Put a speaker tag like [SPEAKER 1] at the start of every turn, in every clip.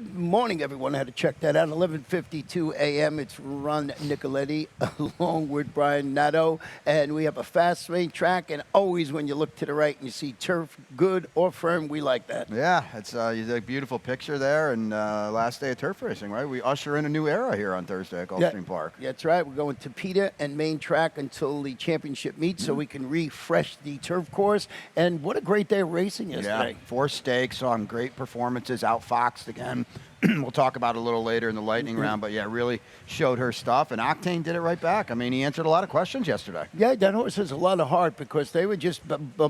[SPEAKER 1] Good morning, everyone. I had to check that out. 11:52 a.m. It's Ron Nicoletti along with Brian Nato, and we have a fast lane track. And always, when you look to the right and you see turf, good or firm, we like that.
[SPEAKER 2] Yeah, it's a beautiful picture there, and last day of turf racing, right? We usher in a new era here on Thursday at Gulfstream Park.
[SPEAKER 1] That's right. We're going to PETA and main track until the championship meets, so we can refresh the turf course. And what a great day of racing yesterday.
[SPEAKER 2] Yeah, 4 stakes, some great performances, outfoxed again. We'll talk about it a little later in the lightning round, but yeah, really showed her stuff, and Octane did it right back. I mean, he answered a lot of questions yesterday.
[SPEAKER 1] Yeah, that horse has a lot of heart because they were just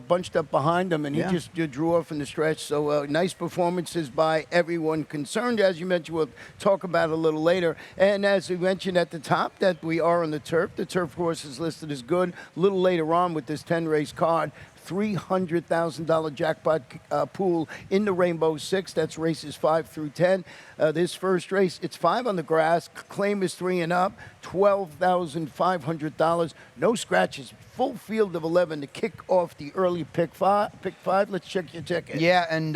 [SPEAKER 1] bunched up behind him, and he just drew off in the stretch. So nice performances by everyone concerned. As you mentioned, we'll talk about it a little later. And as we mentioned at the top, that we are on the turf. The turf course is listed as good. A little later on with this 10-race card, $300,000 jackpot pool in the Rainbow Six. That's races 5 through 10. This first race, it's 5 on the grass. Claim is 3 and up. $12,500. No scratches. Full field of 11 to kick off the early pick five. Let's check your ticket.
[SPEAKER 2] Yeah, and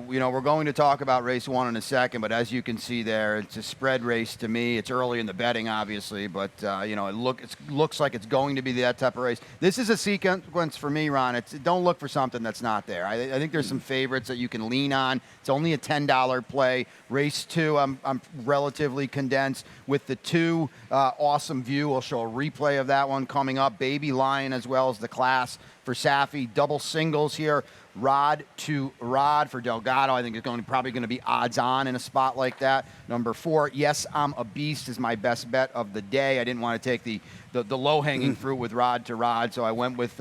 [SPEAKER 2] we're going to talk about race 1 in a second, but as you can see there, it's a spread race to me. It's early in the betting, obviously, but it looks like it's going to be that type of race. This is a sequence for me, Ron. Don't look for something that's not there. I think there's some favorites that you can lean on. It's only a $10 play. Race 2, I'm relatively condensed with the 2 Awesome View. We'll show a replay of that one coming up. Baby Lion as well as the class for Safi. Double singles here. Rod to Rod for Delgado. I think it's probably going to be odds on in a spot like that. Number 4, Yes, I'm a Beast is my best bet of the day. I didn't want to take the low-hanging fruit with Rod to Rod, so I went with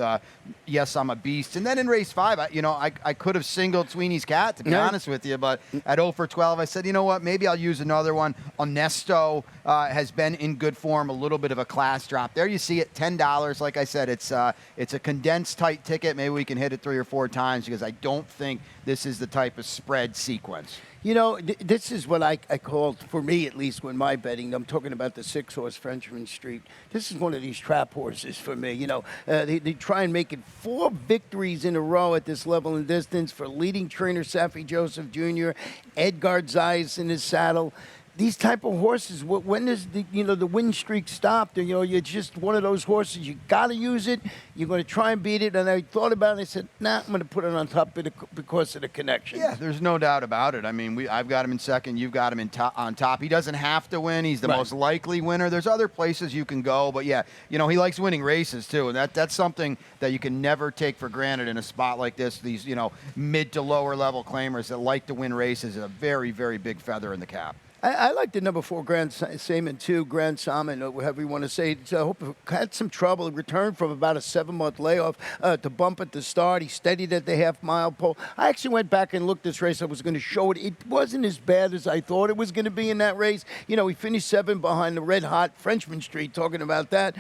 [SPEAKER 2] Yes, I'm a Beast. And then in race 5, I could have singled Sweeney's Cat, to be honest with you, but at 0 for 12, I said, you know what, maybe I'll use another one. Onesto has been in good form, a little bit of a class drop. There you see it, $10. Like I said, it's a condensed, tight ticket. Maybe we can hit it 3 or 4 times because I don't think this is the type of spread sequence.
[SPEAKER 1] You know, this is what I called, for me at least, when my betting. I'm talking about the 6-horse Frenchman Street. This is one of these trap horses for me. They try and make it 4 victories in a row at this level and distance for leading trainer Safi Joseph Jr., Edgar Zayas in his saddle. These type of horses, when does the win streak stop? You're just one of those horses. You got to use it. You're going to try and beat it. And I thought about it. I said, nah, I'm going to put it on top because of the connection.
[SPEAKER 2] Yeah, there's no doubt about it. I mean, I've got him in second. You've got him on top. He doesn't have to win. He's the most likely winner. There's other places you can go. But, yeah, he likes winning races, too. And that's something that you can never take for granted in a spot like this. These, mid to lower level claimers that like to win races is a very, very big feather in the cap.
[SPEAKER 1] I like the number 4 Grand Salmon, too, Grand Salmon, whatever you want to say. So I hope he had some trouble. He returned from about a 7-month layoff to bump at the start. He steadied at the half-mile pole. I actually went back and looked this race. I was going to show it. It wasn't as bad as I thought it was going to be in that race. He finished 7 behind the red-hot Frenchman Street, talking about that.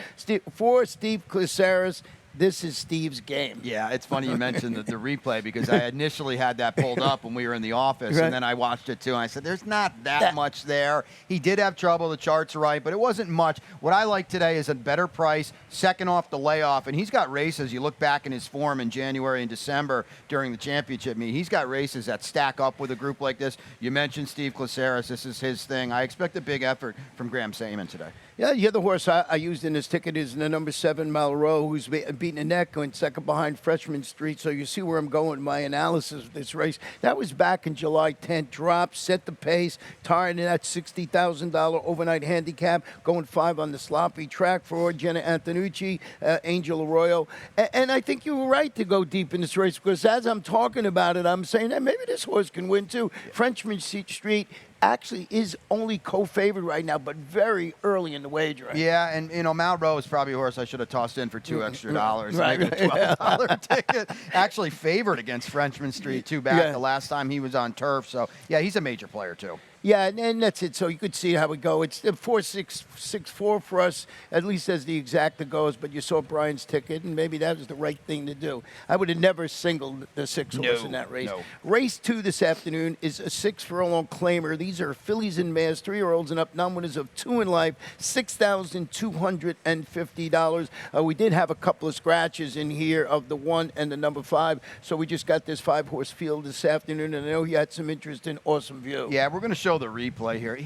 [SPEAKER 1] For Steve Clisaris. This is Steve's game.
[SPEAKER 2] Yeah, it's funny you mentioned the replay because I initially had that pulled up when we were in the office, and then I watched it too, and I said, there's not that much there. He did have trouble. The charts are right, but it wasn't much. What I like today is a better price, second off the layoff, and he's got races. You look back in his form in January and December during the championship meet. He's got races that stack up with a group like this. You mentioned Steve Clisaris. This is his thing. I expect a big effort from Graham Saman today.
[SPEAKER 1] Yeah, the other horse I used in this ticket is the number 7 Malraux, who's beating the neck, going second behind Freshman Street. So you see where I'm going in my analysis of this race. That was back in July 10th. Dropped, set the pace, tired in that $60,000 overnight handicap, going 5 on the sloppy track for Jenna Antonucci, Angel Arroyo. And I think you were right to go deep in this race because as I'm talking about it, I'm saying that maybe this horse can win too. Frenchman Street actually is only co-favored right now, but very early in the wager.
[SPEAKER 2] Yeah, and Malraux is probably a horse I should have tossed in for $2 extra.
[SPEAKER 1] Right.
[SPEAKER 2] Make it a $12 ticket. Actually favored against Frenchman Street too back the last time he was on turf. So yeah, he's a major player too.
[SPEAKER 1] Yeah, and that's it. So you could see how it go. It's 4-6-6-4 for us, at least as the exacta goes. But you saw Brian's ticket, and maybe that was the right thing to do. I would have never singled the 6-horse in that race.
[SPEAKER 2] No.
[SPEAKER 1] Race 2 this afternoon is a 6-furlong claimer. These are fillies and mares, 3-year-olds and up, non-winners of 2 in life, $6,250. We did have a couple of scratches in here of the 1 and the number 5. So we just got this 5-horse field this afternoon, and I know you had some interest in Awesome View.
[SPEAKER 2] Yeah, we're going to show show the replay here.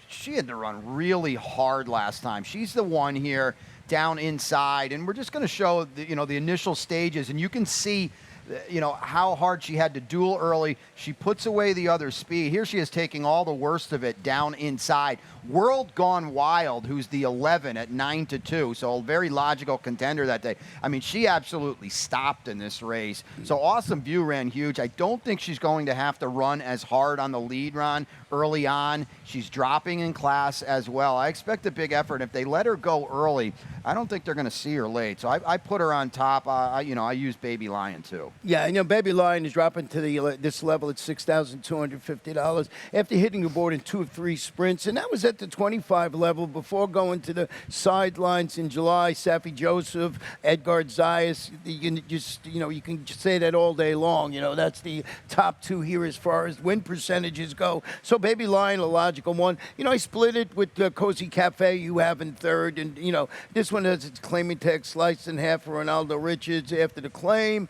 [SPEAKER 2] She had to run really hard last time. She's the one here down inside, and we're just going to show the initial stages, and you can see how hard she had to duel early. She puts away the other speed. Here she is taking all the worst of it down inside. World Gone Wild, who's the 11 at 9-2, so a very logical contender that day. I mean, she absolutely stopped in this race. So Awesome View ran huge. I don't think she's going to have to run as hard on the lead run early on. She's dropping in class as well. I expect a big effort. If they let her go early, I don't think they're going to see her late. So I put her on top. I use Baby Lion too.
[SPEAKER 1] Yeah, Baby Lion is dropping to this level at $6,250 after hitting the board in 2 of 3 sprints, and that was at the 25 level before going to the sidelines in July. Safi Joseph, Edgar Zayas, you can just say that all day long. That's the top 2 here as far as win percentages go. So Baby Lion, a logical one. I split it with Cozy Cafe, you have in third, and this one has its claiming tag sliced in half for Ronaldo Richards after the claim.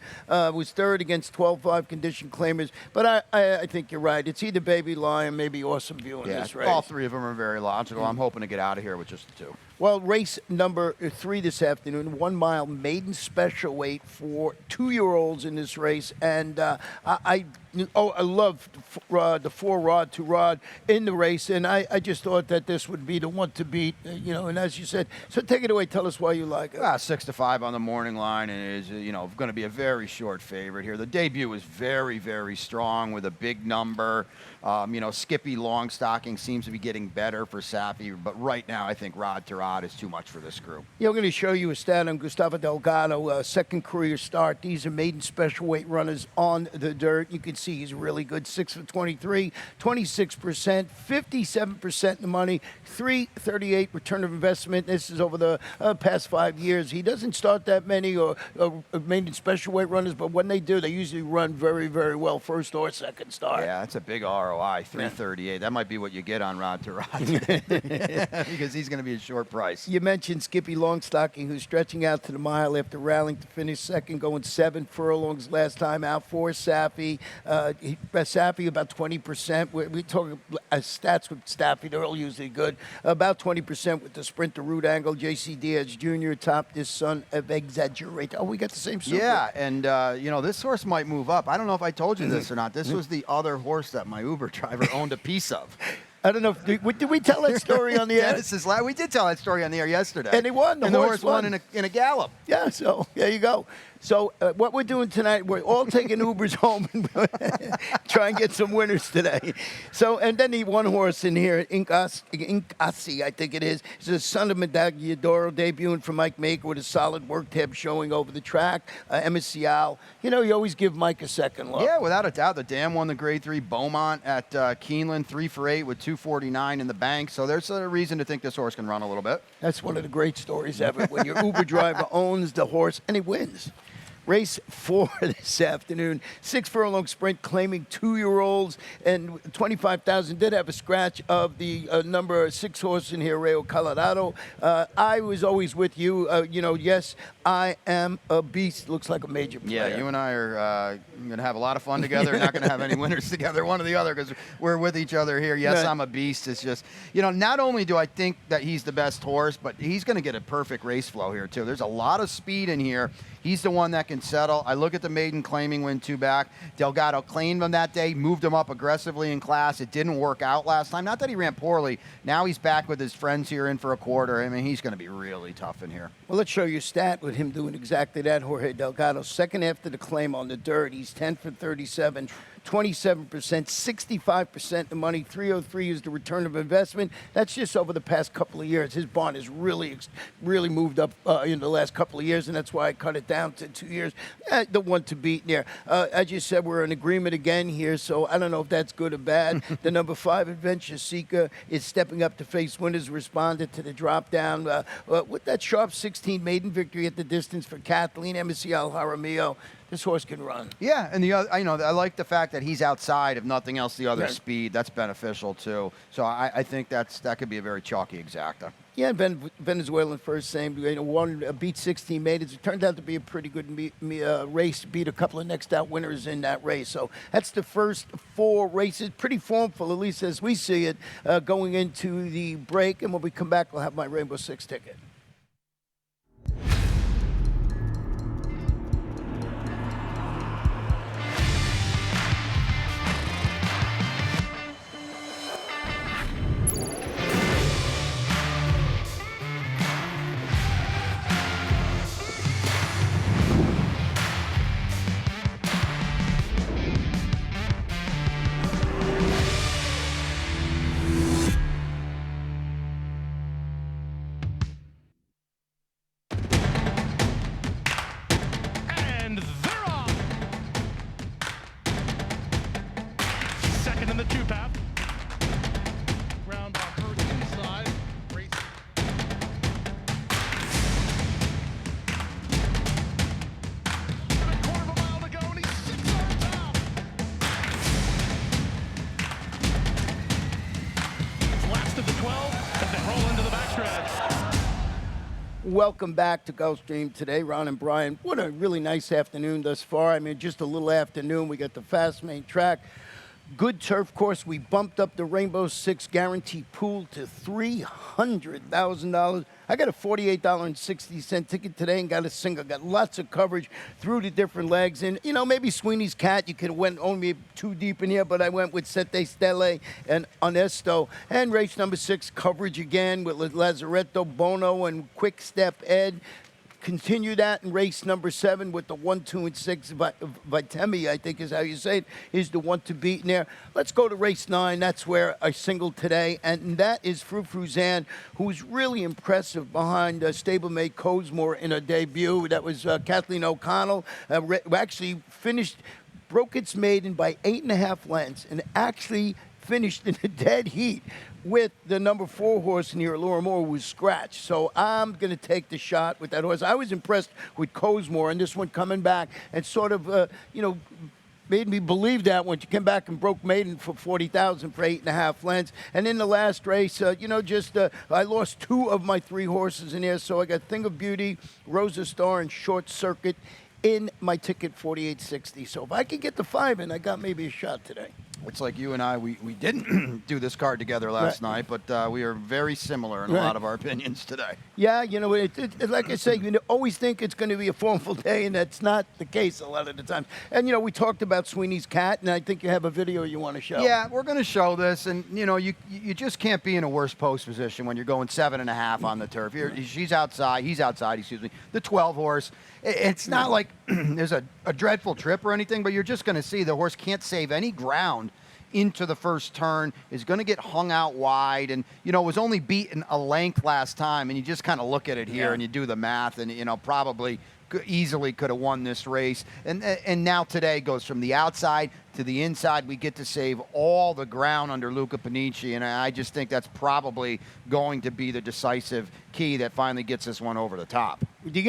[SPEAKER 1] Was third against 12-5 condition claimers, but I think you're right. It's either Baby Lion, maybe Awesome View in this race.
[SPEAKER 2] All 3 of them are very logical. I'm hoping to get out of here with just the 2.
[SPEAKER 1] Well, race number 3 this afternoon, 1 mile maiden special weight for 2-year-olds in this race, and I love the 4 rod to rod in the race, and I just thought that this would be the one to beat, and as you said, so take it away. Tell us why you like it.
[SPEAKER 2] 6-5 on the morning line, and it is going to be a very short favorite here. The debut was very, very strong with a big number. Skippy Longstocking seems to be getting better for Safi, but right now I think rod to rod is too much for this group.
[SPEAKER 1] Yeah, we're going to show you a stat on Gustavo Delgado, second career start. These are maiden special weight runners on the dirt. You can see he's really good. 6 for 23, 26%, 57% in the money, 338 return of investment. This is over the past 5 years. He doesn't start that many maiden special weight runners, but when they do, they usually run very, very well, first or second start.
[SPEAKER 2] Yeah, that's a big ROI, 338. That might be what you get on rod to rod because he's going to be a short price.
[SPEAKER 1] You mentioned Skippy Longstocking, who's stretching out to the mile after rallying to finish second, going 7 furlongs last time out for Safi. Safi about 20%. We talk stats with Staffy; they're all usually good. About 20% with the sprinter Root Angle. J.C. Diaz Jr. top this son of Exaggerate. Oh, we got the same super.
[SPEAKER 2] Yeah, and this horse might move up. I don't know if I told you this or not. This was the other horse that my Uber driver owned a piece of.
[SPEAKER 1] I don't know. Did we tell that story on the air?
[SPEAKER 2] We did tell that story on the air yesterday.
[SPEAKER 1] And he won.
[SPEAKER 2] The horse won in a gallop.
[SPEAKER 1] Yeah, so there you go. So what we're doing tonight, we're all taking Ubers home and try and get some winners today. So, and then the one horse in here, Inkasi, I think it is. It's the son of Medagliadoro, debuting for Mike Maker with a solid work tab showing over the track. Emisial, you always give Mike a second look.
[SPEAKER 2] Yeah, without a doubt. The Dam won the Grade 3. Beaumont at Keeneland, 3 for 8 with 249 in the bank. So there's a reason to think this horse can run a little bit.
[SPEAKER 1] That's one of the great stories ever, when your Uber driver owns the horse and he wins. Race 4 this afternoon, 6 furlong sprint claiming 2-year-olds, and 25,000 did have a scratch of the number 6 horse in here, Rayo Colorado. I was always with you. Yes, I am a beast. Looks like a major player.
[SPEAKER 2] Yeah, you and I are going to have a lot of fun together. Not going to have any winners together, one or the other, because we're with each other here. Yes, right. I'm a beast. It's just, not only do I think that he's the best horse, but he's going to get a perfect race flow here, too. There's a lot of speed in here. He's the one that can settle. I look at the maiden claiming win 2 back. Delgado claimed him that day, moved him up aggressively in class. It didn't work out last time. Not that he ran poorly. Now he's back with his friends here in for a quarter. I mean, he's going to be really tough in here.
[SPEAKER 1] Well, let's show you a stat with him doing exactly that, Jorge Delgado. Second after the claim on the dirt. He's 10 for 37. 27%, 65% the money, 303 is the return of investment. That's just over the past couple of years. His bond has really moved up in the last couple of years, and that's why I cut it down to 2 years. The one to beat there. As you said, we're in agreement again here, so I don't know if that's good or bad. The number 5, Adventure Seeker, is stepping up to face winners, responded to the drop down with that sharp 16 maiden victory at the distance for Kathleen Emisial Jaramillo. this horse can run.
[SPEAKER 2] Yeah, and the other, I like the fact that he's outside, if nothing else, the other
[SPEAKER 1] Right.
[SPEAKER 2] speed. That's beneficial too. So I think that could be a very chalky exacta.
[SPEAKER 1] Yeah, Venezuelan first same, won, beat 16 maidens. It turned out to be a pretty good race. Beat a couple of next out winners in that race. So that's the first 4 races. Pretty formful, at least as we see it, going into the break. And when we come back, we'll have my Rainbow Six ticket.
[SPEAKER 3] And they're off. Second in the 2-path. Round off first inside. Race. And a quarter of a mile to go, and he's 6 on top. Last of the 12 as they roll into the backstretch.
[SPEAKER 1] Welcome back to Gulfstream today, Ron and Brian. What a really nice afternoon thus far. I mean, just a little afternoon. We got the fast main track. Good turf course. We bumped up the Rainbow Six guarantee pool to $300,000. I got a $48.60 ticket today and got a single. Got lots of coverage through the different legs. And, maybe Sweeney's Cat, you could have went only too deep in here, but I went with Sette Stelle and Onesto. And race number 6, coverage again with Lazaretto, Bono, and Quick Step Ed. Continue that in race number 7 with the 1, 2, and 6. Vitemi, I think is how you say it, is the one to beat in there. Let's go to race 9. That's where I singled today, and that is Frufruzan, who's really impressive behind stablemate Cosmore in her debut. That was Kathleen O'Connell. Actually broke its maiden by 8.5 lengths, and actually finished in a dead heat with the number 4 horse near Laura Moore, who was scratched. So I'm going to take the shot with that horse. I was impressed with Cosmore, and this one coming back and sort of, made me believe that when she came back and broke maiden for 40,000 for 8.5 lengths. And in the last race, I lost 2 of my 3 horses in there. So I got Thing of Beauty, Rosa Star, and Short Circuit in my ticket, 48.60. So if I could get the 5 in, I got maybe a shot today.
[SPEAKER 2] It's like you and I, we didn't do this card together last night, but we are very similar in a lot of our opinions today.
[SPEAKER 1] Yeah, like I say, you always think it's going to be a formful day, and that's not the case a lot of the time. And, we talked about Sweeney's Cat, and I think you have a video you want to show.
[SPEAKER 2] Yeah, we're going to show this, and, you just can't be in a worse post position when you're going 7.5 on the turf. He's outside, the 12 horse. It's not like there's a dreadful trip or anything, but you're just going to see the horse can't save any ground into the first turn, is going to get hung out wide, and, was only beaten a length last time, and you just kind of look at it here and you do the math, and, probably easily could have won this race. And now today goes from the outside to the inside. We get to save all the ground under Luca Panici, and I just think that's probably going to be the decisive key that finally gets this one over the top.
[SPEAKER 1] The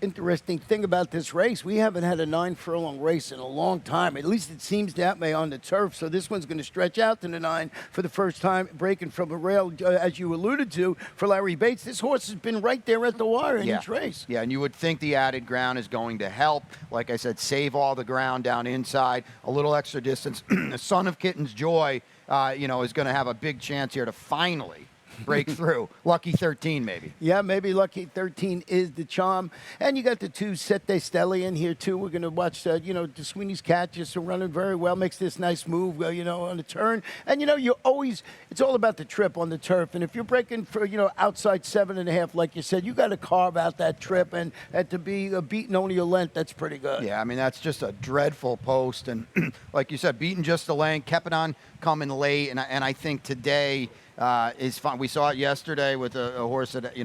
[SPEAKER 1] interesting thing about this race, we haven't had a 9-furlong race in a long time. At least it seems that way on the turf. So this one's going to stretch out to the 9 for the first time, breaking from a rail, as you alluded to, for Larry Bates. This horse has been right there at the wire in each race.
[SPEAKER 2] Yeah, and you would think the added ground is going to help. Like I said, save all the ground down inside, a little extra distance. The Son of Kitten's Joy, is going to have a big chance here to finally break through. Lucky 13, maybe.
[SPEAKER 1] Yeah, maybe Lucky 13 is the charm. And you got the 2 Sette Stelle in here, too. We're going to watch, the Sweeney's Cat just running very well, makes this nice move, on the turn. And, it's all about the trip on the turf. And if you're breaking for, outside 7.5, like you said, you got to carve out that trip. And to be beaten only a length, that's pretty good.
[SPEAKER 2] Yeah, I mean, that's just a dreadful post. And like you said, beaten just a length, kept it on coming late. And I think today is fun. We saw it yesterday with a horse that,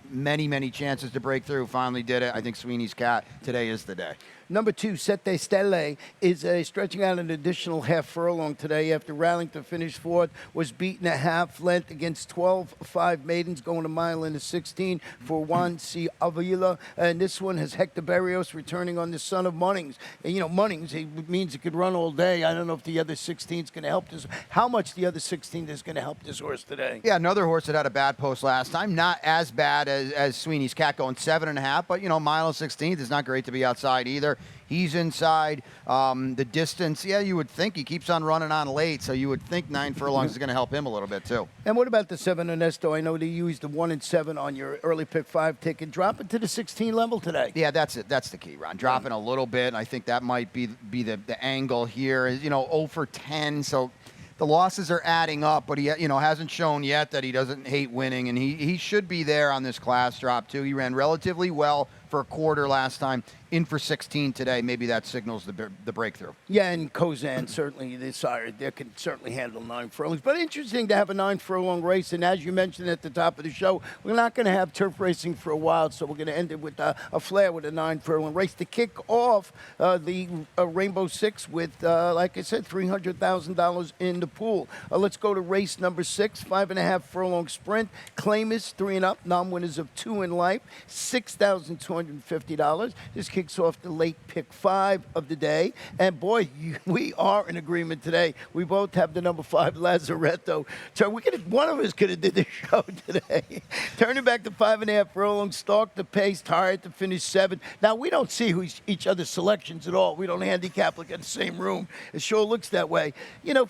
[SPEAKER 2] many chances to break through. Finally did it. I think Sweeney's Cat today is the day.
[SPEAKER 1] Number 2, Sette Stelle, is stretching out an additional half furlong today after rallying to finish fourth, was beaten a half length against 12-5 maidens, going a mile in the 16 for Juan C. Avila. And this one has Hector Berrios returning on the son of Munnings. And, Munnings, it means it could run all day. I don't know if the other 16 is going to help this. How much the other 16 is going to help this horse today?
[SPEAKER 2] Yeah, another horse that had a bad post last time. Not as bad as Sweeney's Cat, going 7.5, but, mile and 16th is not great to be outside either. He's inside. The distance, you would think he keeps on running on late, so you would think 9 furlongs is going to help him a little bit too.
[SPEAKER 1] And what about the 7 Ernesto? I know they used the 1 and 7 on your early pick 5 ticket. Drop it to the 16 level today.
[SPEAKER 2] Yeah, that's it. That's the key, Ron. Dropping a little bit. I think that might be the angle here. 0 for 10, so the losses are adding up, but he hasn't shown yet that he doesn't hate winning, and he should be there on this class drop too. He ran relatively well for a quarter last time, in for 16 today. Maybe that signals the breakthrough.
[SPEAKER 1] Yeah, and Kozan, certainly, the sire, they can certainly handle 9 furlongs. But interesting to have a 9 furlong race, and as you mentioned at the top of the show, we're not going to have turf racing for a while, so we're going to end it with a flair with a 9 furlong race to kick off the Rainbow Six with, like I said, $300,000 in the pool. Let's go to race number 6, 5.5 furlong sprint. Claimers, 3 and up, non-winners of 2 in life, $6,250. This kicks off the late pick 5 of the day. And boy, we are in agreement today. We both have the number 5 Lazaretto. So one of us could have did the show today. Turning back to 5.5 furlong, stalk the pace, tired to finish 7. Now, we don't see each other's selections at all. We don't handicap like in the same room. It sure looks that way.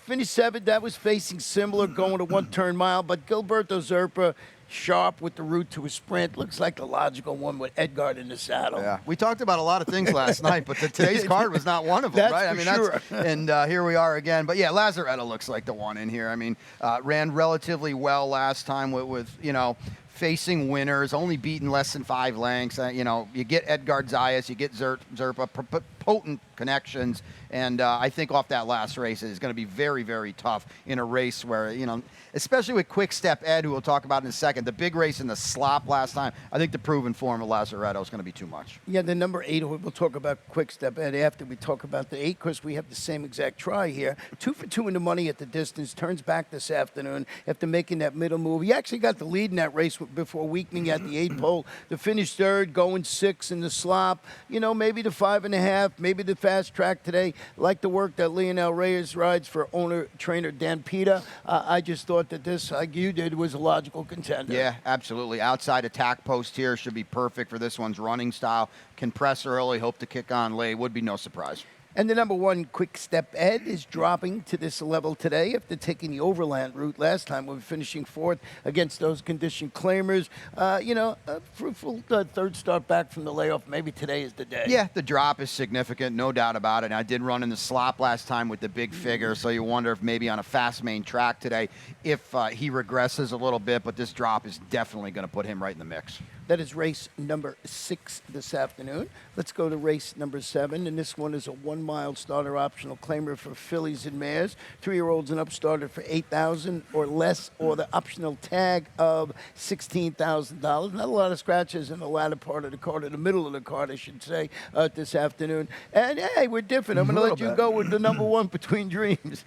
[SPEAKER 1] Finish 7, that was facing similar, going to 1 turn mile. But Gilberto Zerpa, sharp with the route to a sprint. Looks like the logical one with Edgard in the saddle.
[SPEAKER 2] Yeah, we talked about a lot of things last night, but today's card was not one of them, right?
[SPEAKER 1] Sure.
[SPEAKER 2] And here we are again. But yeah, Lazaretto looks like the one in here. Ran relatively well last time with facing winners, only beaten less than 5 lengths. You get Edgard Zayas, you get Zerpa, potent connections, and I think off that last race is going to be very, very tough in a race where, especially with Quick Step Ed, who we'll talk about in a second, the big race in the slop last time, I think the proven form of Lazaretto is going to be too much.
[SPEAKER 1] Yeah, the number 8, we'll talk about Quick Step Ed after we talk about the 8, because we have the same exact try here. 2 for 2 in the money at the distance, turns back this afternoon after making that middle move. He actually got the lead in that race before weakening at the 8 pole. The finish 3rd, going 6 in the slop. Maybe the 5.5, maybe the fast track today. Like the work that Leonel Reyes rides for owner-trainer Dan Pita. I just thought that this, like you did, was a logical contender.
[SPEAKER 2] Yeah, absolutely. Outside attack post here should be perfect for this one's running style. Can press early, hope to kick on late. Would be no surprise.
[SPEAKER 1] And the number 1, Quick Step Ed, is dropping to this level today after taking the overland route last time. We were finishing 4th against those conditioned claimers. A fruitful 3rd start back from the layoff. Maybe today is the day.
[SPEAKER 2] Yeah, the drop is significant, no doubt about it. And I did run in the slop last time with the big figure, so you wonder if maybe on a fast main track today, if he regresses a little bit, but this drop is definitely going to put him right in the mix.
[SPEAKER 1] That is race number 6 this afternoon. Let's go to race number 7, and this one is a 1-mile starter optional claimer for fillies and mares. 3-year-olds and up started for $8,000 or less, or the optional tag of $16,000. Not a lot of scratches in the latter part of the card, or the middle of the card, I should say, this afternoon. And hey, we're different. I'm going to let you go with the number 1, Between Dreams.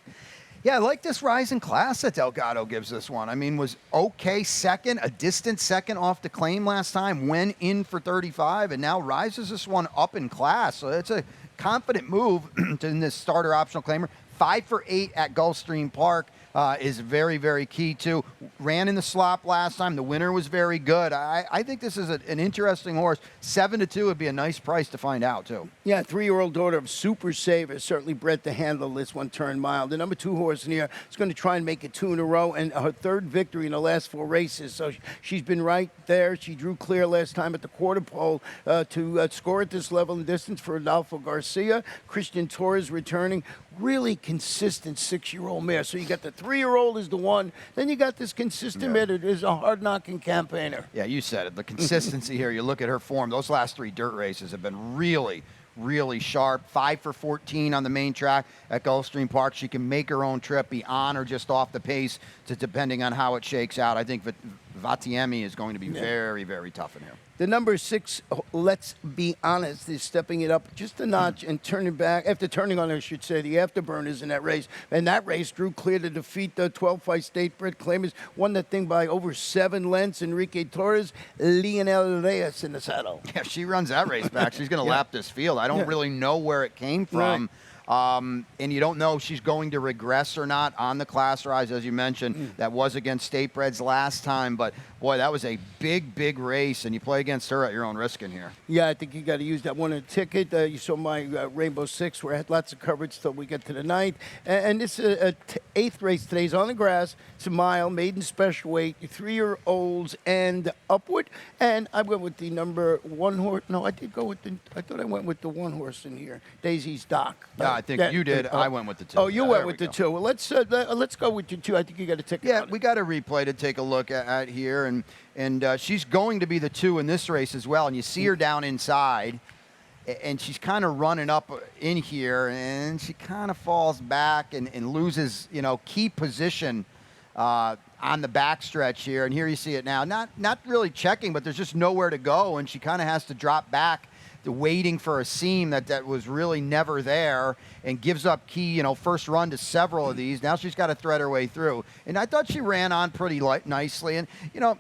[SPEAKER 2] Yeah, I like this rise in class that Delgado gives this one. Was okay second, a distant second off the claim last time, went in for 35, and now rises this one up in class. So it's a confident move in this starter optional claimer. 5 for 8 at Gulfstream Park. Is very, very key too. Ran in the slop last time. The winner was very good. I think this is an interesting horse. 7-2 would be a nice price to find out too.
[SPEAKER 1] Yeah, 3-year-old daughter of Super Saver, certainly bred to handle this 1 turn mile. The number 2 horse in here is going to try and make it 2 in a row, and her 3rd victory in the last 4 races. So she's been right there. She drew clear last time at the quarter pole to score at this level and distance for Adolfo Garcia. Christian Torres returning. Really consistent 6-year-old mare. So you got the 3-year-old is the one. Then you got this consistent mare that is a hard-knocking campaigner.
[SPEAKER 2] Yeah, you said it. The consistency here. You look at her form. Those last 3 dirt races have been really sharp. 5 for 14 on the main track at Gulfstream Park. She can make her own trip, be on or just off the pace, depending on how it shakes out. I think Vatiemi is going to be very, very tough in here.
[SPEAKER 1] The number 6, let's be honest, is stepping it up just a notch and turning back, after turning on, I should say, the afterburners in that race. And that race drew clear to defeat the 12-fight state-bred claimers, won that thing by over 7 lengths. Enrique Torres, Lionel Reyes in the saddle.
[SPEAKER 2] Yeah, she runs that race back. She's going to lap this field. I don't really know where it came from. And you don't know if she's going to regress or not on the class rise, as you mentioned. That was against state breds last time, but boy, that was a big, big race, and you play against her at your own risk in here.
[SPEAKER 1] Yeah, I think you got to use that one in a ticket. You saw my Rainbow Six, where I had lots of coverage till we get to the 9th. And this is 8th race today. Is on the grass. It's a mile, maiden special weight, 3-year-olds and upward. And I went with the number 1 horse. No, I did go with the. I thought I went with the 1 horse in here, Daisy's Doc.
[SPEAKER 2] Yeah, I think you did. I went with the 2.
[SPEAKER 1] Oh, you
[SPEAKER 2] Yeah,
[SPEAKER 1] went
[SPEAKER 2] there
[SPEAKER 1] with
[SPEAKER 2] we
[SPEAKER 1] the
[SPEAKER 2] go.
[SPEAKER 1] 2. Well, let's go with your 2. I think you got a ticket.
[SPEAKER 2] Yeah,
[SPEAKER 1] on it.
[SPEAKER 2] we got a replay to take a look at here, and she's going to be the 2 in this race as well. And you see her down inside, and she's kind of running up in here, and she kind of falls back and loses, key position on the backstretch here. And here you see it now. Not really checking, but there's just nowhere to go, and she kind of has to drop back, waiting for a seam that was really never there, and gives up key, first run to several of these. Now she's got to thread her way through. And I thought she ran on pretty nicely. And,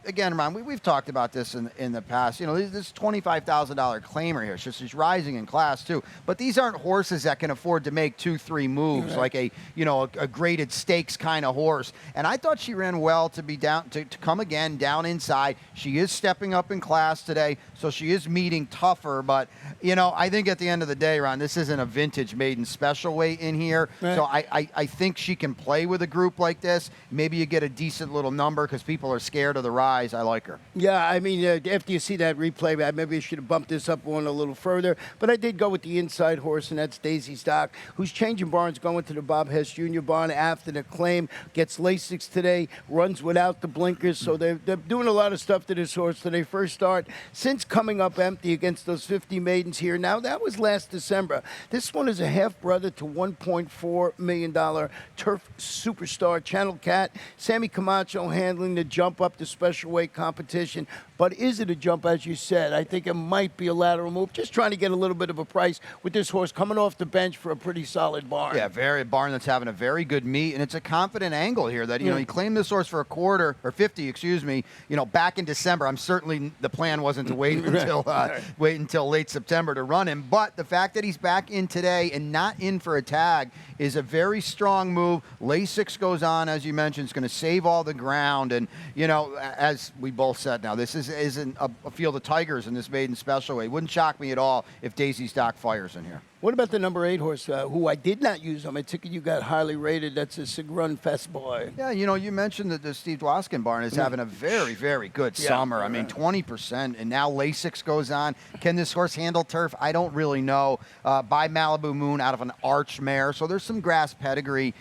[SPEAKER 2] again, Ron, we've talked about this in the past. This $25,000 claimer here. She's rising in class, too. But these aren't horses that can afford to make 2-3 moves, like a graded stakes kind of horse. And I thought she ran well to be down, to come again down inside. She is stepping up in class today, so she is meeting tougher. But, I think at the end of the day, Ron, this isn't a vintage maiden special weight in here.
[SPEAKER 1] Right.
[SPEAKER 2] So I think she can play with a group like this. Maybe you get a decent little number because people are scared of the rise. I like her.
[SPEAKER 1] Yeah, I mean, after you see that replay, maybe I should have bumped this up one a little further. But I did go with the inside horse, and that's Daisy Stock, who's changing barns, going to the Bob Hess Jr. barn after the claim. Gets Lasix today, runs without the blinkers. So they're doing a lot of stuff to this horse today. First start since coming up empty against those 50 maidens here. Now, that was last December. This one is a half-brother to $1.4 million turf superstar Channel Cat. Sammy Camacho handling the jump up to special weight competition. But is it a jump, as you said? I think it might be a lateral move. Just trying to get a little bit of a price with this horse coming off the bench for a pretty solid barn.
[SPEAKER 2] Yeah, very barn that's having a very good meet, and it's a confident angle here that, he claimed this horse for a quarter, or 50, excuse me, back in December. I'm certainly, the plan wasn't to wait until late September to run him, but the fact that he's back in today and not in for a tag is a very strong move. Lasix goes on, as you mentioned, it's going to save all the ground, and, as we both said now, this isn't a field of tigers in this maiden special weight. Wouldn't shock me at all if Daisy Stock fires in here.
[SPEAKER 1] What about the number 8 horse, who I did not use on my ticket? You got highly rated. That's a Sigrun Fest Boy.
[SPEAKER 2] Yeah, you mentioned that the Steve Dwoskin barn is having a very, very good summer. I mean, 20%, and now Lasix goes on. Can this horse handle turf? I don't really know. By Malibu Moon out of an arch mare, so there's some grass pedigree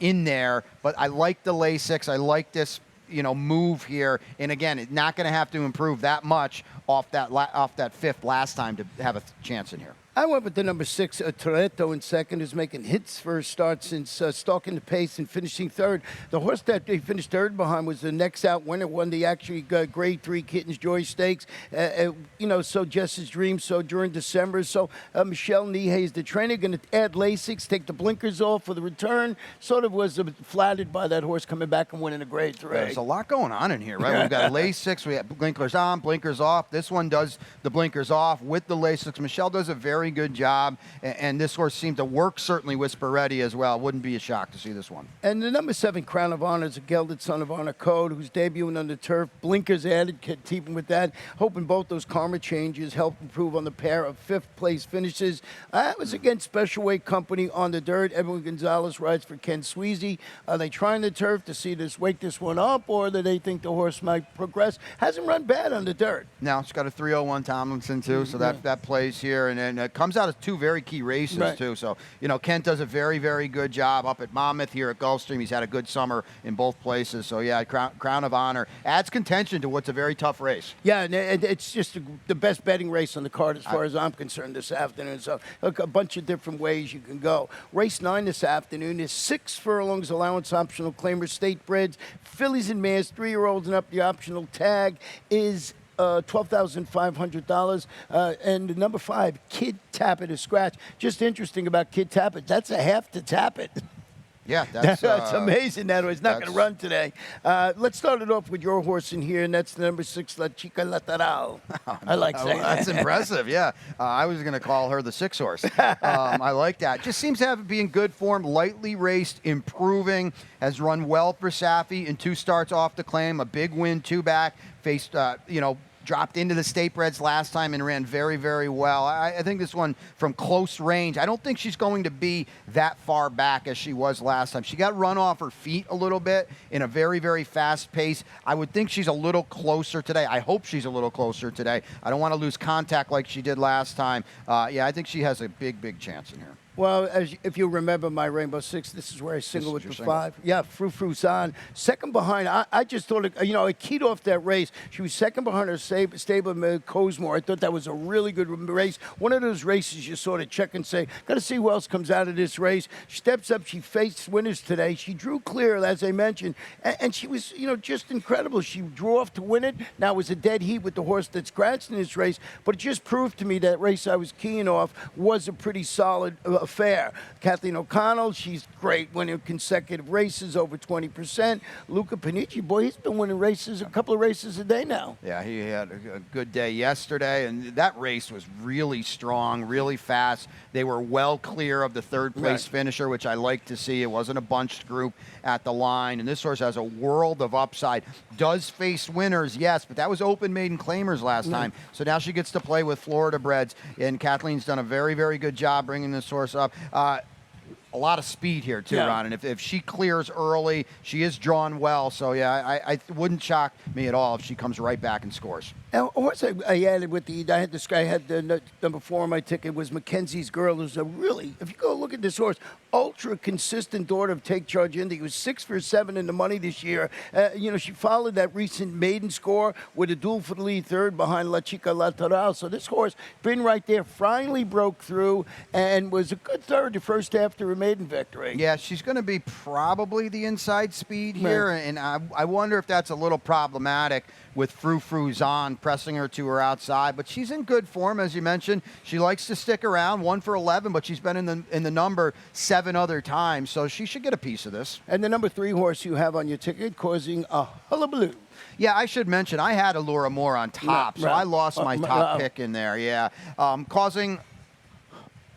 [SPEAKER 2] in there. But I like the Lasix. I like this move here. And again, it's not going to have to improve that much off that fifth last time to have a chance in here.
[SPEAKER 1] I went with the number 6, Toretto in second, who's making hits for a start since stalking the pace and finishing third. The horse that he finished third behind was the next out winner, won the actually Grade 3 Kittens Joy Stakes. So Jess's Dream, so during December. So Michelle Nihay's the trainer, going to add Lasix, take the blinkers off for the return. Sort of was flattered by that horse coming back and winning a Grade 3.
[SPEAKER 2] There's a lot going on in here, right? We've got Lasix, we have blinkers on, blinkers off. This one does the blinkers off with the Lasix. Michelle does a very good job, and this horse seemed to work certainly with Sporetti as well. Wouldn't be a shock to see this one.
[SPEAKER 1] And the number 7, Crown of Honor, is a gelded son of Honor Code, who's debuting on the turf. Blinkers added, keeping with that. Hoping both those karma changes help improve on the pair of 5th place finishes. It was against Special Weight Company on the dirt. Edwin Gonzalez rides for Ken Sweezy. Are they trying the turf to see this, wake this one up, or do they think the horse might progress? Hasn't run bad on the dirt.
[SPEAKER 2] Now, it's got a 301 Tomlinson, too, so that plays here. And then comes out of two very key races,
[SPEAKER 1] Right.
[SPEAKER 2] too. So, Kent does a very, very good job up at Monmouth, here at Gulfstream. He's had a good summer in both places. So, yeah, crown of honor. Adds contention to what's a very tough race.
[SPEAKER 1] Yeah, and it's just the best betting race on the card as far as I'm concerned this afternoon. So look, a bunch of different ways you can go. Race 9 this afternoon is 6 furlongs allowance optional claimers, state breds, fillies and mares, 3-year-olds and up. The optional tag is $12,500. And the number 5, Kid Tappet is scratch. Just interesting about Kid Tappet, that's a half to tap it.
[SPEAKER 2] Yeah, that's
[SPEAKER 1] amazing. That it's not going to
[SPEAKER 2] that's-
[SPEAKER 1] run today. Let's start it off with your horse in here, and that's the number 6, La Chica Lateral. I like saying
[SPEAKER 2] That's
[SPEAKER 1] that.
[SPEAKER 2] impressive, yeah. I was going to call her the 6 horse. I like that. Just seems to be in good form, lightly raced, improving, has run well for Safi in 2 starts off the claim, a big win, 2 back, faced, dropped into the state breds last time and ran very, very well. I think this one from close range, I don't think she's going to be that far back as she was last time. She got run off her feet a little bit in a very, very fast pace. I would think she's a little closer today. I hope she's a little closer today. I don't want to lose contact like she did last time. Yeah, I think she has a big, big chance in here.
[SPEAKER 1] Well, if you remember my Rainbow Six, this is where I single with
[SPEAKER 2] your
[SPEAKER 1] the
[SPEAKER 2] single?
[SPEAKER 1] 5. Yeah, Fru's on. Second behind, I just thought, it keyed off that race. She was second behind her stable, Cosmore. I thought that was a really good race. One of those races you sort of check and say, got to see who else comes out of this race. She steps up. She faced winners today. She drew clear, as I mentioned, and she was, just incredible. She drew off to win it. Now it was a dead heat with the horse that scratched in this race, but it just proved to me that race I was keying off was a pretty solid affair. Kathleen O'Connell, she's great, winning consecutive races, over 20%. Luca Panici, boy, he's been winning races, a couple of races a day now.
[SPEAKER 2] Yeah, he had a good day yesterday, and that race was really strong, really fast. They were well clear of the third place finisher, which I like to see. It wasn't a bunched group at the line, and this horse has a world of upside. Does face winners, yes, but that was open maiden claimers last time. So now she gets to play with Florida breds, and Kathleen's done a very, very good job bringing this horse up. A lot of speed here, too,
[SPEAKER 1] Yeah.
[SPEAKER 2] Ron. And if she clears early, she is drawn well. So, yeah, I wouldn't shock me at all if she comes right back and scores.
[SPEAKER 1] And horse I added with I had this guy, I had the number 4 on my ticket, was Mackenzie's Girl, who's a really, if you go look at this horse, ultra consistent daughter of Take Charge Indy. He was 6 for 7 in the money this year. She followed that recent maiden score with a duel for the lead third behind La Chica Lateral. So this horse, been right there, finally broke through and was a good third the first after a maiden victory.
[SPEAKER 2] Yeah, she's going to be probably the inside speed here, and I wonder if that's a little problematic with Fru's on, pressing her to her outside. But she's in good form, as you mentioned. She likes to stick around, 1 for 11, but she's been in the number 7 other times, so she should get a piece of this.
[SPEAKER 1] And the number 3 horse you have on your ticket, causing a hullabaloo.
[SPEAKER 2] Yeah, I should mention, I had Allura Moore on top, so I lost my top pick in there, yeah. Causing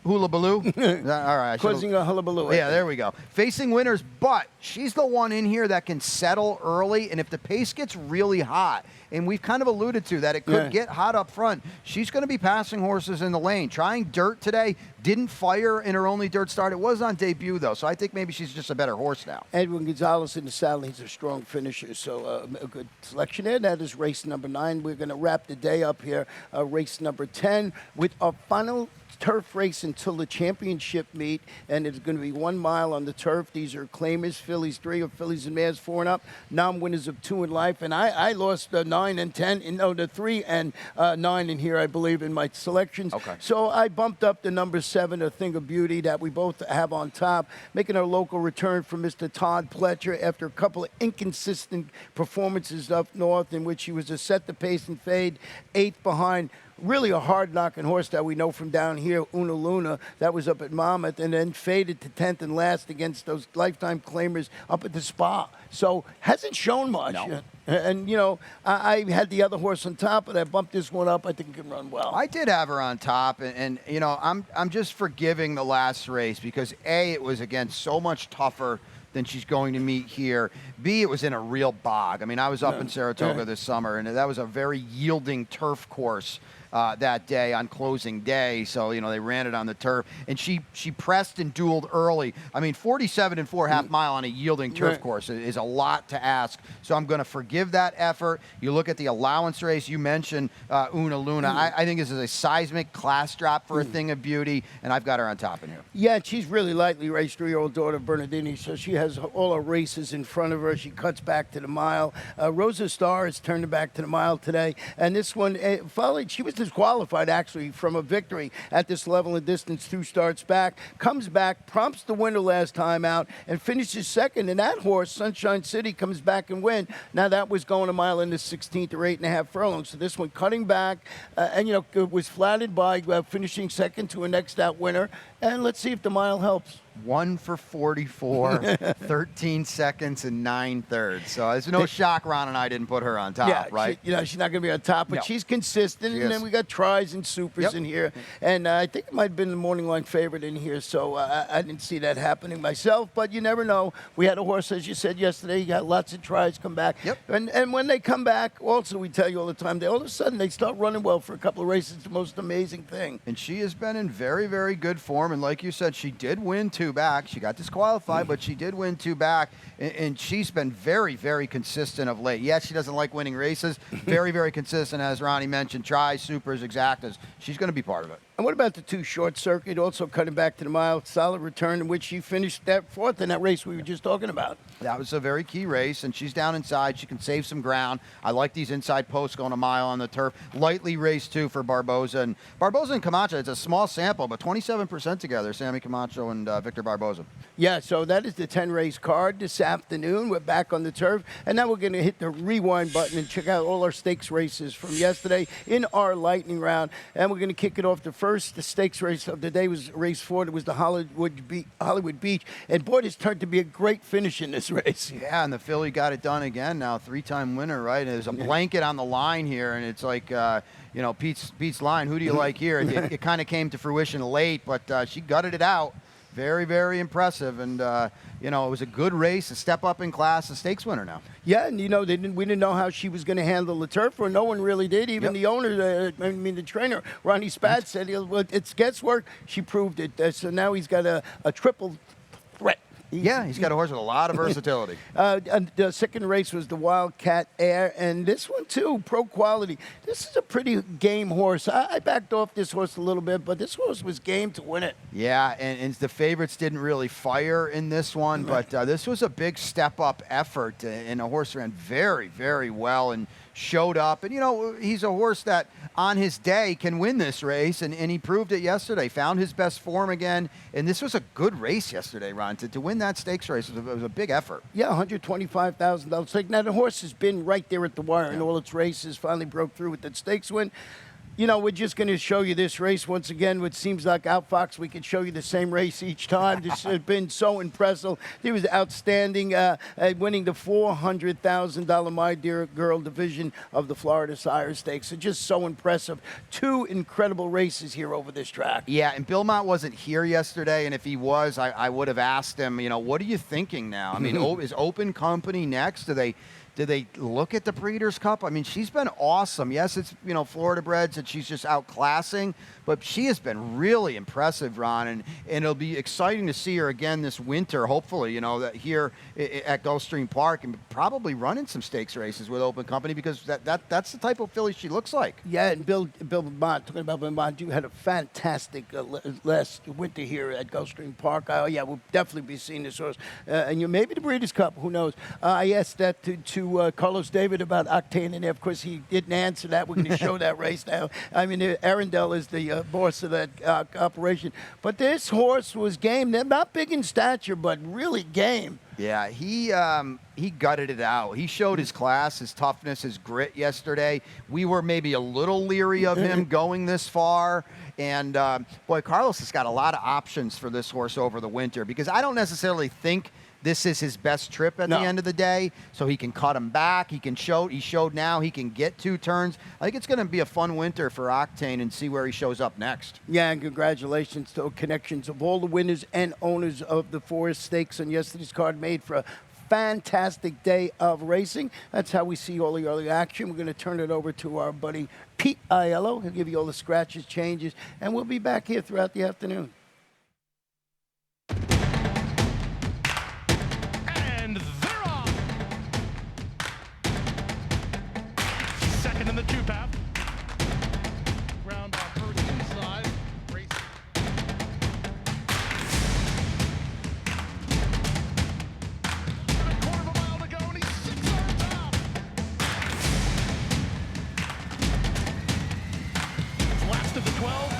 [SPEAKER 2] hula baloo. All right.
[SPEAKER 1] Causing a hullabaloo.
[SPEAKER 2] Yeah, there we go. Facing winners, but she's the one in here that can settle early, and if the pace gets really hot, and we've kind of alluded to that it could get hot up front, she's going to be passing horses in the lane. Trying dirt today, didn't fire in her only dirt start. It was on debut, though, so I think maybe she's just a better horse now.
[SPEAKER 1] Edwin Gonzalez in the saddle. He's a strong finisher, so a good selection there. That is race number 9. We're going to wrap the day up here, race number 10, with our final turf race until the championship meet, and it's going to be 1 mile on the turf. These are claimers, fillies 3 or fillies and mares 4 and up, non-winners of 2 in life, and I lost 9 and 10, the 3 and 9 in here, I believe, in my selections.
[SPEAKER 2] Okay.
[SPEAKER 1] So I bumped up the number 7, A Thing of Beauty, that we both have on top, making our local return for Mr. Todd Pletcher after a couple of inconsistent performances up north in which he was a set the pace and fade, 8th behind really a hard-knocking horse that we know from down here, Una Luna, that was up at Monmouth, and then faded to 10th and last against those lifetime claimers up at the Spa. So hasn't shown much.
[SPEAKER 2] No.
[SPEAKER 1] And, I had the other horse on top, but I bumped this one up. I think it can run well.
[SPEAKER 2] I did have her on top, and I'm just forgiving the last race because, A, it was, again, so much tougher than she's going to meet here. B, it was in a real bog. I mean, I was up in Saratoga this summer, and that was a very yielding turf course. that day on closing day. So, they ran it on the turf. And she pressed and dueled early. I mean, 47 and 4 half mile on a yielding turf
[SPEAKER 1] Right.
[SPEAKER 2] course is a lot to ask. So I'm going to forgive that effort. You look at the allowance race. You mentioned Una Luna. I think this is a seismic class drop for a thing of beauty, and I've got her on top in here.
[SPEAKER 1] Yeah, she's really lightly raced, 3-year-old daughter of Bernardini, so she has all her races in front of her. She cuts back to the mile. Rosa Star is turning back to the mile today, and this one followed. She was disqualified, actually, from a victory at this level and distance. 2 starts back, comes back, prompts the winner last time out, and finishes second. And that horse, Sunshine City, comes back and win. Now, that was going a mile in the 16th or 8.5 furlongs. So this one cutting back, and, it was flattered by finishing second to a next out winner. And let's see if the mile helps.
[SPEAKER 2] 1 for 44, 13 seconds and 9/3. So there's no shock Ron and I didn't put her on top, right?
[SPEAKER 1] She's not going to be on top, but
[SPEAKER 2] No.
[SPEAKER 1] she's consistent.
[SPEAKER 2] She
[SPEAKER 1] and
[SPEAKER 2] is.
[SPEAKER 1] then we got tries and supers
[SPEAKER 2] Yep.
[SPEAKER 1] in here. And I think it might have been the morning line favorite in here, so I didn't see that happening myself. But you never know. We had a horse, as you said yesterday, you got lots of tries come back.
[SPEAKER 2] Yep.
[SPEAKER 1] And when they come back, also we tell you all the time, all of a sudden they start running well for a couple of races. It's the most amazing thing.
[SPEAKER 2] And she has been in very, very good form. And like you said, she did win 2 back. She got disqualified, but she did win 2 back. And she's been very, very consistent of late. Yes, she doesn't like winning races. Very, very consistent, as Ronnie mentioned. Tries, supers, exactas. She's going to be part of it.
[SPEAKER 1] And what about the 2 short circuit, also cutting back to the mile, solid return in which she finished that 4th in that race we were just talking about.
[SPEAKER 2] That was a very key race, and she's down inside. She can save some ground. I like these inside posts going a mile on the turf. Lightly raced, too, for Barboza. And Barboza and Camacho, it's a small sample, but 27% together, Sammy Camacho and Victor Barboza.
[SPEAKER 1] Yeah, so that is the 10-race card this afternoon. We're back on the turf, and now we're going to hit the rewind button and check out all our stakes races from yesterday in our lightning round. And we're going to kick it off. The stakes race of the day was race 4. It was the Hollywood Beach. And, boy, this turned to be a great finish in this race.
[SPEAKER 2] Yeah, and the filly got it done again now, 3-time winner, right? And there's a blanket on the line here, and it's like, Pete's line, who do you like here? It kind of came to fruition late, but she gutted it out. Very, very impressive. And, it was a good race, a step up in class, a stakes winner now.
[SPEAKER 1] Yeah, and, we didn't know how she was going to handle the turf, or no one really did. Even the owner, the trainer, Ronnie Spatz, said, well, it's guesswork. She proved it. So now he's got a triple threat.
[SPEAKER 2] He's got a horse with a lot of versatility.
[SPEAKER 1] And the second race was the Wildcat Air, and this one too, Pro Quality. This is a pretty game horse. I backed off this horse a little bit, but this horse was game to win it.
[SPEAKER 2] Yeah, and the favorites didn't really fire in this one, but this was a big step-up effort, and a horse ran very, very well and showed up. And, he's a horse that on his day can win this race, and he proved it yesterday, found his best form again. And this was a good race yesterday, Ron. To win that stakes race was a big effort.
[SPEAKER 1] Yeah, $125,000 stake. Now, the horse has been right there at the wire in all its races, finally broke through with that stakes win. We're just going to show you this race once again, which seems like Outfox. We could show you the same race each time. This has been so impressive. He was outstanding, winning the $400,000 My Dear Girl division of the Florida Sire Stakes. So just so impressive. 2 incredible races here over this track.
[SPEAKER 2] Yeah, and Bill Mott wasn't here yesterday, and if he was, I would have asked him, what are you thinking now? I mean, is Open Company next? Do they look at the Breeders' Cup? I mean, she's been awesome. Yes, it's, Florida breds that she's just outclassing, but she has been really impressive, Ron, and it'll be exciting to see her again this winter, hopefully, that here at Gulfstream Park, and probably running some stakes races with Open Company, because that's the type of filly she looks like.
[SPEAKER 1] Yeah, and Bill Mott, talking about Bill Mott, you had a fantastic last winter here at Gulfstream Park. We'll definitely be seeing this horse. And maybe the Breeders' Cup, who knows? I asked that to Carlos David about Octane, and of course he didn't answer that. We're going to show that race now. I mean, Arundel is the boss of that operation. But this horse was game. They're not big in stature, but really game.
[SPEAKER 2] Yeah, he gutted it out. He showed his class, his toughness, his grit yesterday. We were maybe a little leery of him going this far. And, boy, Carlos has got a lot of options for this horse over the winter, because I don't necessarily think this is his best trip at the end of the day, so he can cut him back. He showed now he can get 2 turns. I think it's going to be a fun winter for Octane, and see where he shows up next.
[SPEAKER 1] Yeah, and congratulations to connections of all the winners and owners of the Forest Stakes on yesterday's card, made for fantastic day of racing. That's how we see all the early action. We're going to turn it over to our buddy Pete Aiello. He'll give you all the scratches, changes, and we'll be back here throughout the afternoon.
[SPEAKER 3] And they're off. Second in the two path. Ground off first inside. Race. A quarter of a mile to go, and he's 6 yards out. Last of the 12.